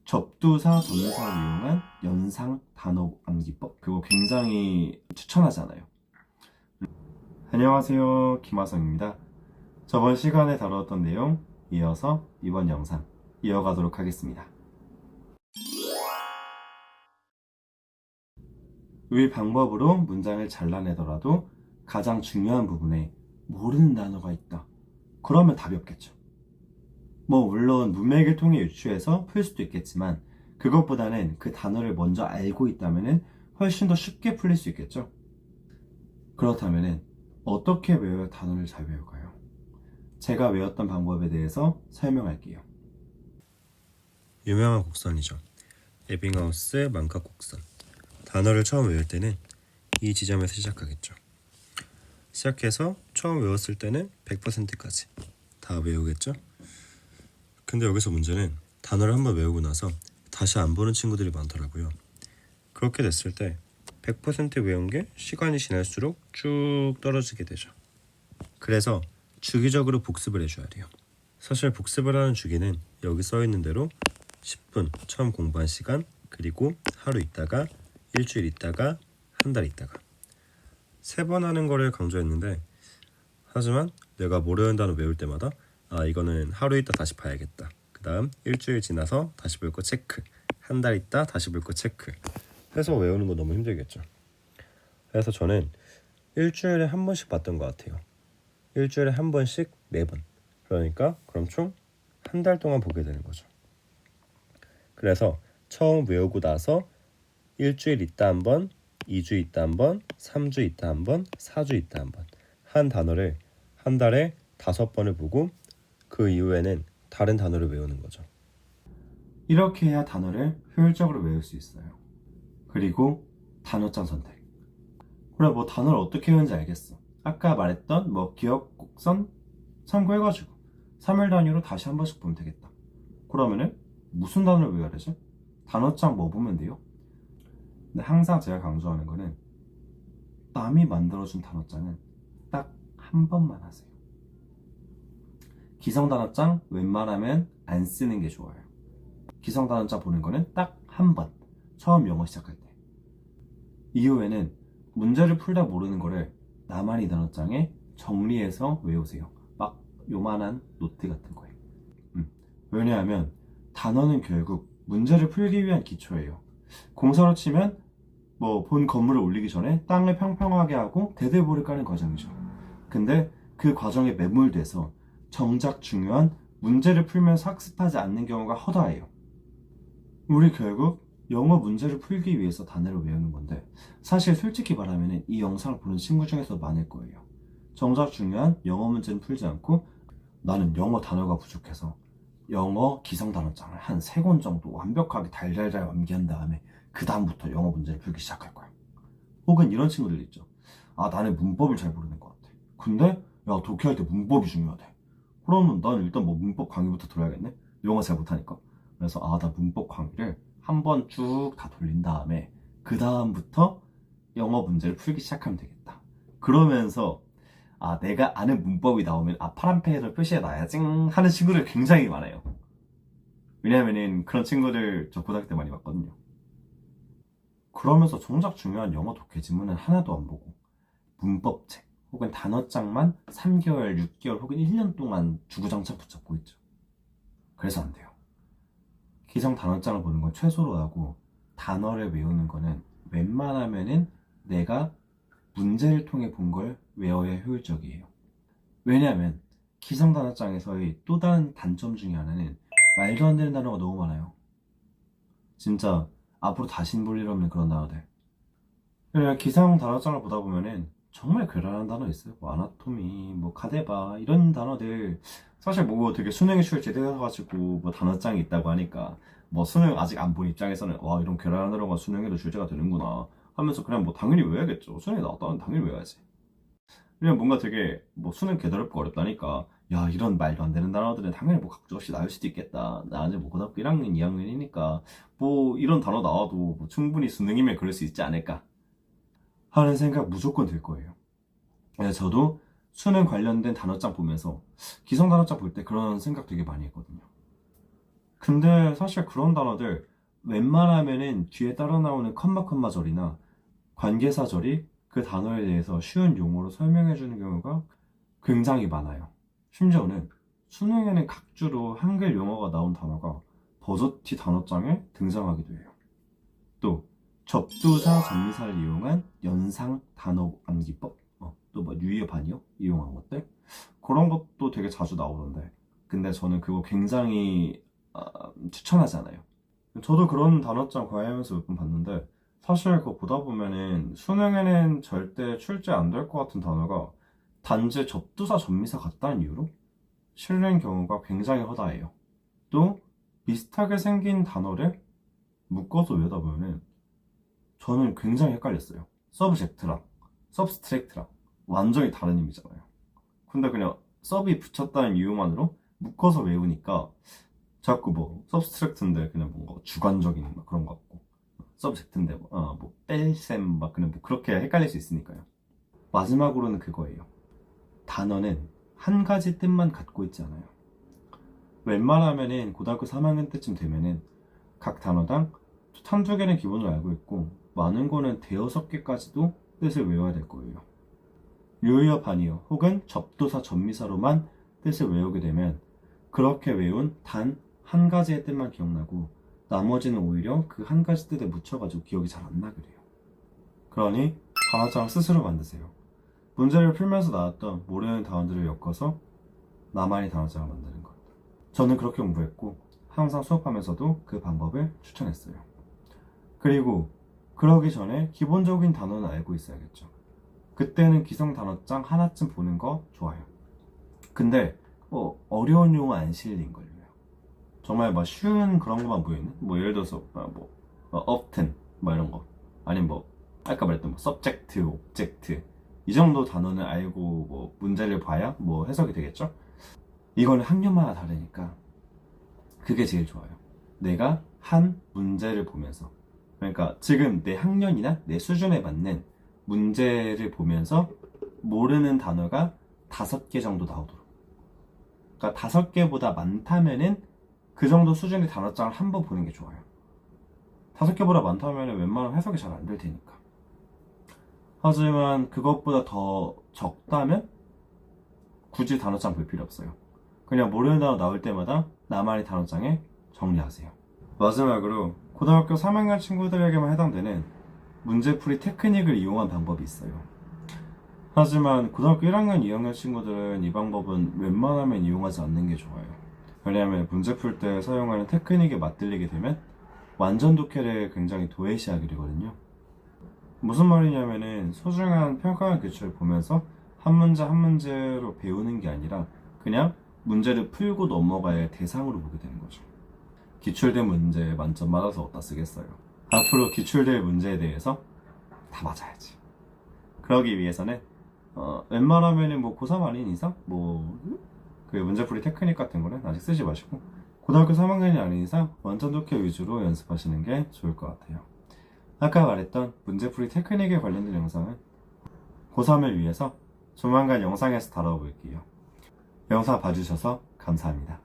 접두사, 동사를 이용한 연상 단어 암기법, 그거 굉장히 추천하잖아요. 안녕하세요, 김하성입니다. 저번 시간에 다루었던 내용 이어서 이번 영상 이어가도록 하겠습니다. 이 방법으로 문장을 잘라내더라도 가장 중요한 부분에 모르는 단어가 있다, 그러면 답이 없겠죠. 물론 문맥을 통해 유추해서 풀 수도 있겠지만 그것보다는 그 단어를 먼저 알고 있다면 훨씬 더 쉽게 풀릴 수 있겠죠. 그렇다면 어떻게 외워야 단어를 잘 외울까요? 제가 외웠던 방법에 대해서 설명할게요. 유명한 곡선이죠. 에빙하우스 만각 곡선. 단어를 처음 외울 때는 이 지점에서 시작하겠죠. 시작해서 처음 외웠을 때는 100%까지 다 외우겠죠. 근데 여기서 문제는 단어를 한번 외우고 나서 다시 안 보는 친구들이 많더라고요. 그렇게 됐을 때 100% 외운 게 시간이 지날수록 쭉 떨어지게 되죠. 그래서 주기적으로 복습을 해줘야 돼요. 사실 복습을 하는 주기는 여기 써있는 대로 10분 처음 공부한 시간, 그리고 하루 있다가, 일주일 있다가, 한 달 있다가 3번 하는 거를 강조했는데, 하지만 내가 모르는 단어 외울 때마다 이거는 하루 있다 다시 봐야겠다, 그 다음 일주일 지나서 다시 볼 거 체크, 한 달 있다 다시 볼 거 체크 해서 외우는 거 너무 힘들겠죠. 그래서 저는 일주일에 한 번씩 봤던 것 같아요. 일주일에 한 번씩 4번. 그러니까 그럼 총 한 달 동안 보게 되는 거죠. 그래서 처음 외우고 나서 일주일 있다 한 번, 2주 있다 한 번, 3주 있다 한 번, 4주 있다 한 번, 한 단어를 한 달에 5번을 보고 그 이후에는 다른 단어를 외우는 거죠. 이렇게 해야 단어를 효율적으로 외울 수 있어요. 그리고 단어장 선택. 그래, 단어를 어떻게 외우는지 알겠어. 아까 말했던 기억 곡선 참고해가지고 3일 단위로 다시 한 번씩 보면 되겠다. 그러면은 무슨 단어를 외워야 되지? 단어장 보면 돼요. 근데 항상 제가 강조하는 거는 남이 만들어준 단어장은 딱 한 번만 하세요. 기성 단어장 웬만하면 안 쓰는 게 좋아요. 기성 단어장 보는 거는 딱 한 번, 처음 영어 시작할 때. 이후에는 문제를 풀다 모르는 거를 나만이 단어장에 정리해서 외우세요. 막 요만한 노트 같은 거에. 왜냐하면 단어는 결국 문제를 풀기 위한 기초예요. 공사로 치면 본 건물을 올리기 전에 땅을 평평하게 하고 대대보를 까는 과정이죠. 근데 그 과정에 매몰돼서 정작 중요한 문제를 풀면서 학습하지 않는 경우가 허다해요. 우리 결국 영어 문제를 풀기 위해서 단어를 외우는 건데, 사실 솔직히 말하면 이 영상을 보는 친구 중에서 많을 거예요. 정작 중요한 영어 문제는 풀지 않고 나는 영어 단어가 부족해서 영어 기성 단어장을 한 3권 정도 완벽하게 달달달 암기한 다음에 그 다음부터 영어 문제를 풀기 시작할 거야. 혹은 이런 친구들 있죠. 나는 문법을 잘 모르는 것 같아. 근데 야, 독해할 때 문법이 중요하대. 그러면 난 일단 문법 강의부터 들어야겠네. 영어 잘 못하니까. 그래서 나 문법 강의를 한 번 쭉 다 돌린 다음에 그 다음부터 영어 문제를 풀기 시작하면 되겠다. 그러면서 내가 아는 문법이 나오면 파란펜으로 표시해놔야지 하는 친구들 굉장히 많아요. 왜냐면은 그런 친구들 저 고등학교 때 많이 봤거든요. 그러면서 정작 중요한 영어 독해 지문은 하나도 안 보고 문법책 혹은 단어장만 3개월, 6개월 혹은 1년 동안 주구장창 붙잡고 있죠. 그래서 안 돼요. 기성 단어장을 보는 건 최소로 하고, 단어를 외우는 거는 웬만하면은 내가 문제를 통해 본 걸 외워야 효율적이에요. 왜냐하면 기성 단어장에서의 또 다른 단점 중에 하나는 말도 안 되는 단어가 너무 많아요. 진짜 앞으로 다신 볼 일 없는 그런 단어들. 그냥 기성 단어장을 보다 보면은 정말 괴랄한 단어 있어요. 아나토미, 카데바 이런 단어들. 사실 되게 수능에 출제되어가지고 단어장이 있다고 하니까 수능 아직 안 본 입장에서는 와, 이런 괴랄한 단어가 수능에도 출제가 되는구나 하면서 그냥 당연히 외워야겠죠. 수능에 나왔다면 당연히 외워야지. 그냥 뭔가 되게 수능 개더럽고 어렵다니까 야, 이런 말도 안 되는 단어들은 당연히 각적 없이 나올 수도 있겠다. 나 이제 고등학교 1학년, 2학년이니까 이런 단어 나와도 충분히 수능이면 그럴 수 있지 않을까 하는 생각 무조건 들 거예요. 저도 수능 관련된 단어장 보면서 기성 단어장 볼 때 그런 생각 되게 많이 했거든요. 근데 사실 그런 단어들 웬만하면은 뒤에 따라 나오는 컴마절이나 관계사절이 그 단어에 대해서 쉬운 용어로 설명해 주는 경우가 굉장히 많아요. 심지어는 수능에는 각주로 한글 용어가 나온 단어가 버젓이 단어장에 등장하기도 해요. 또 접두사 접미사를 이용한 연상 단어 암기법, 또 뭐 유의어 반의어 이용한 것들, 그런 것도 되게 자주 나오던데, 근데 저는 그거 굉장히 추천하지 않아요. 저도 그런 단어장 과외하면서 몇 번 봤는데, 사실 그거 보다 보면은 수능에는 절대 출제 안 될 것 같은 단어가 단지 접두사 접미사 같다는 이유로 실린 경우가 굉장히 허다해요. 또 비슷하게 생긴 단어를 묶어서 외우다 보면은 저는 굉장히 헷갈렸어요. 서브젝트랑 서브스트랙트랑 완전히 다른 의미잖아요. 근데 그냥 서브이 붙였다는 이유만으로 묶어서 외우니까 자꾸 뭐 서브스트랙트인데 그냥 뭔가 주관적인 막 그런 것 같고, 서브젝트인데 뭐 뺄셈 막 그냥 뭐 그렇게 헷갈릴 수 있으니까요. 마지막으로는 그거예요. 단어는 한 가지 뜻만 갖고 있지 않아요. 웬만하면은 고등학교 3학년 때쯤 되면은 각 단어당 한두 개는 기본으로 알고 있고, 많은 거는 대여섯 개까지도 뜻을 외워야 될 거예요. 유의어 반의어 혹은 접두사 접미사로만 뜻을 외우게 되면 그렇게 외운 단 한 가지의 뜻만 기억나고, 나머지는 오히려 그 한 가지 뜻에 묻혀가지고 기억이 잘 안 나게 돼요. 그러니 단어장을 스스로 만드세요. 문제를 풀면서 나왔던 모르는 단어들을 엮어서 나만의 단어장을 만드는 것. 저는 그렇게 공부했고 항상 수업하면서도 그 방법을 추천했어요. 그리고 그러기 전에 기본적인 단어는 알고 있어야겠죠. 그때는 기성 단어장 하나쯤 보는 거 좋아요. 근데 뭐 어려운 용어 안 실린 걸로요. 정말 막 쉬운 그런 것만 보이는, 뭐 예를 들어서 often 뭐 이런 거, 아니면 뭐 아까 말했던 뭐 subject, object, 이 정도 단어는 알고 뭐 문제를 봐야 뭐 해석이 되겠죠. 이거는 학년마다 다르니까 그게 제일 좋아요. 내가 한 문제를 보면서, 그러니까 지금 내 학년이나 내 수준에 맞는 문제를 보면서 모르는 단어가 5개 정도 나오도록. 그러니까 5개보다 많다면은 그 정도 수준의 단어장을 한번 보는 게 좋아요. 5개보다 많다면은 웬만하면 해석이 잘 안 될 테니까. 하지만 그것보다 더 적다면 굳이 단어장 볼 필요 없어요. 그냥 모르는 단어 나올 때마다 나만의 단어장에 정리하세요. 마지막으로 고등학교 3학년 친구들에게만 해당되는 문제풀이 테크닉을 이용한 방법이 있어요. 하지만 고등학교 1학년, 2학년 친구들은 이 방법은 웬만하면 이용하지 않는 게 좋아요. 왜냐하면 문제 풀 때 사용하는 테크닉에 맞들리게 되면 완전 독해를 굉장히 도외시하게 되거든요. 무슨 말이냐면은 소중한 평가원 기출을 보면서 한 문제 한 문제로 배우는 게 아니라 그냥 문제를 풀고 넘어갈 대상으로 보게 되는 거죠. 기출된 문제 만점 맞아서 어디다 쓰겠어요. 앞으로 기출될 문제에 대해서 다 맞아야지. 그러기 위해서는 웬만하면은 뭐 고3 아닌 이상 그 문제풀이 테크닉 같은 거는 아직 쓰지 마시고 고등학교 3학년이 아닌 이상 완전 독해 위주로 연습하시는 게 좋을 것 같아요. 아까 말했던 문제풀이 테크닉에 관련된 영상은 고3을 위해서 조만간 영상에서 다뤄볼게요. 영상 봐주셔서 감사합니다.